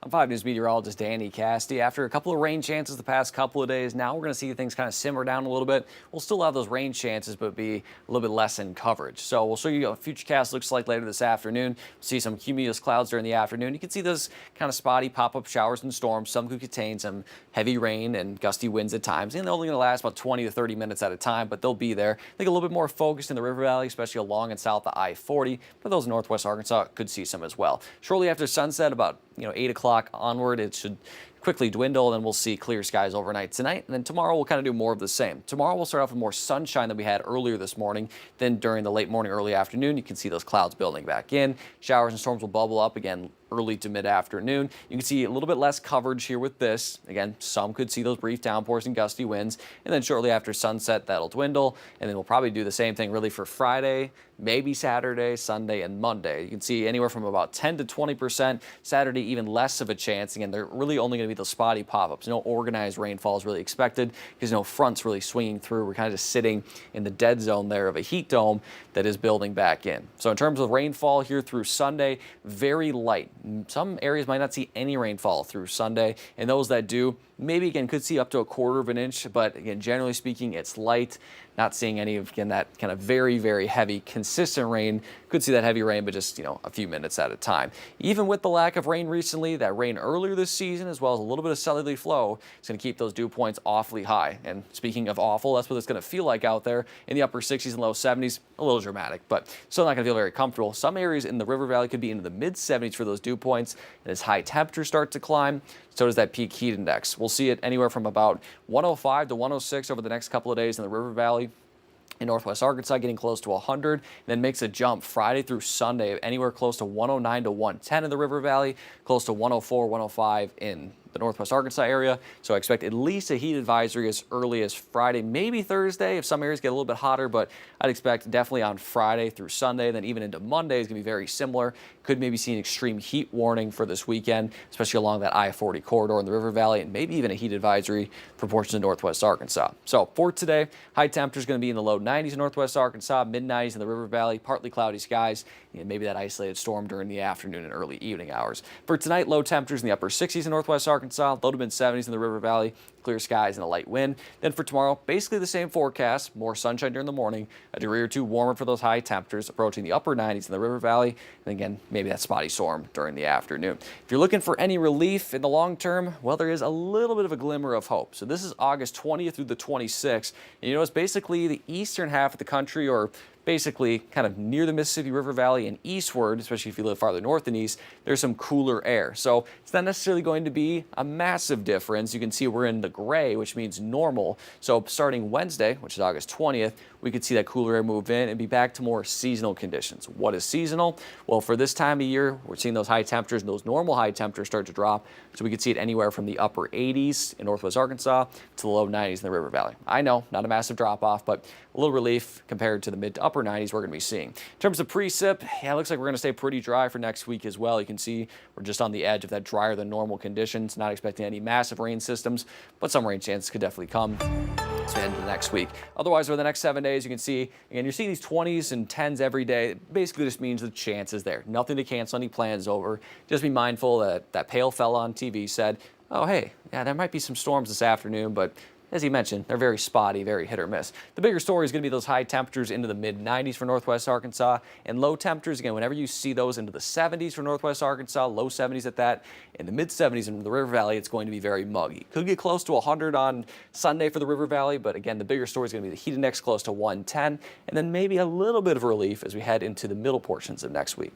I'm 5 News meteorologist Danny Casti. After a couple of rain chances the past couple of days, now we're going to see things kind of simmer down a little bit. We'll still have those rain chances, but be a little bit less in coverage. So we'll show you what futurecast looks like later this afternoon. See some cumulus clouds during the afternoon. You can see those kind of spotty pop-up showers and storms. Some could contain some heavy rain and gusty winds at times, and they're only going to last about 20 to 30 minutes at a time, but they'll be there. I think a little bit more focused in the River Valley, especially along and south of I-40, but those in northwest Arkansas could see some as well. Shortly after sunset, about 8 o'clock onward, it should quickly dwindle, and we'll see clear skies overnight tonight. And then tomorrow we'll kind of do more of the same. Tomorrow we'll start off with more sunshine than we had earlier this morning. Then during the late morning, early afternoon, you can see those clouds building back in. Showers and storms will bubble up again early to mid-afternoon. You can see a little bit less coverage here with this. Again, some could see those brief downpours and gusty winds. And then shortly after sunset, that'll dwindle. And then we'll probably do the same thing really for Friday, maybe Saturday, Sunday, and Monday. You can see anywhere from about 10 to 20%. Saturday, even less of a chance. Again, they're really only going to be those spotty pop-ups. No organized rainfall is really expected because no fronts really swinging through. We're kind of just sitting in the dead zone there of a heat dome that is building back in. So in terms of rainfall here through Sunday, very light. Some areas might not see any rainfall through Sunday, and those that do, maybe again could see up to 1/4 of an inch, but again, generally speaking, it's light. Not seeing any of, again, that kind of very, very heavy, consistent rain. Could see that heavy rain, but just, a few minutes at a time. Even with the lack of rain recently, that rain earlier this season, as well as a little bit of southerly flow, is going to keep those dew points awfully high. And speaking of awful, that's what it's going to feel like out there in the upper 60s and low 70s. A little dramatic, but still not going to feel very comfortable. Some areas in the River Valley could be into the mid 70s for those dew points. And as high temperatures start to climb, so does that peak heat index. We'll see it anywhere from about 105 to 106 over the next couple of days in the River Valley. In northwest Arkansas, getting close to 100, and then makes a jump Friday through Sunday, anywhere close to 109 to 110 in the River Valley, close to 104, 105 in the northwest Arkansas area. So I expect at least a heat advisory as early as Friday, maybe Thursday if some areas get a little bit hotter, but I'd expect definitely on Friday through Sunday, then even into Monday is going to be very similar. Could maybe see an extreme heat warning for this weekend, especially along that I-40 corridor in the River Valley, and maybe even a heat advisory for portions of northwest Arkansas. So for today, high temperature is going to be in the low 90s in northwest Arkansas, mid 90s in the River Valley, partly cloudy skies, and maybe that isolated storm during the afternoon and early evening hours. For tonight, low temperatures in the upper 60s in northwest Arkansas, low to mid 70s in the River Valley, clear skies and a light wind. Then for tomorrow, basically the same forecast, more sunshine during the morning, a degree or two warmer for those high temperatures, approaching the upper 90s in the River Valley, and again, maybe that spotty storm during the afternoon. If you're looking for any relief in the long term, well, there is a little bit of a glimmer of hope. So this is August 20th through the 26th, and it's basically the eastern half of the country, or basically kind of near the Mississippi River Valley and eastward, especially if you live farther north and east, there's some cooler air. So it's not necessarily going to be a massive difference. You can see we're in the gray, which means normal. So starting Wednesday, which is August 20th, we could see that cooler air move in and be back to more seasonal conditions. What is seasonal? Well, for this time of year, we're seeing those high temperatures and those normal high temperatures start to drop. So we could see it anywhere from the upper 80s in northwest Arkansas to the low 90s in the River Valley. I know, not a massive drop off, but a little relief compared to the mid to upper 90s we're going to be seeing. In terms of precip, yeah, it looks like we're going to stay pretty dry for next week as well. You can see we're just on the edge of that drier than normal conditions, not expecting any massive rain systems, but some rain chances could definitely come to the end of the next week. Otherwise, over the next 7 days, you can see, again, you're seeing these 20s and 10s every day. It basically just means the chance is there. Nothing to cancel any plans over. Just be mindful that that pale fella on TV said, oh, hey, yeah, there might be some storms this afternoon, but as he mentioned, they're very spotty, very hit or miss. The bigger story is going to be those high temperatures into the mid 90s for northwest Arkansas, and low temperatures, again, whenever you see those into the 70s for northwest Arkansas, low 70s at that, in the mid 70s in the River Valley, it's going to be very muggy. Could get close to 100 on Sunday for the River Valley, but again, the bigger story is going to be the heat index close to 110, and then maybe a little bit of relief as we head into the middle portions of next week.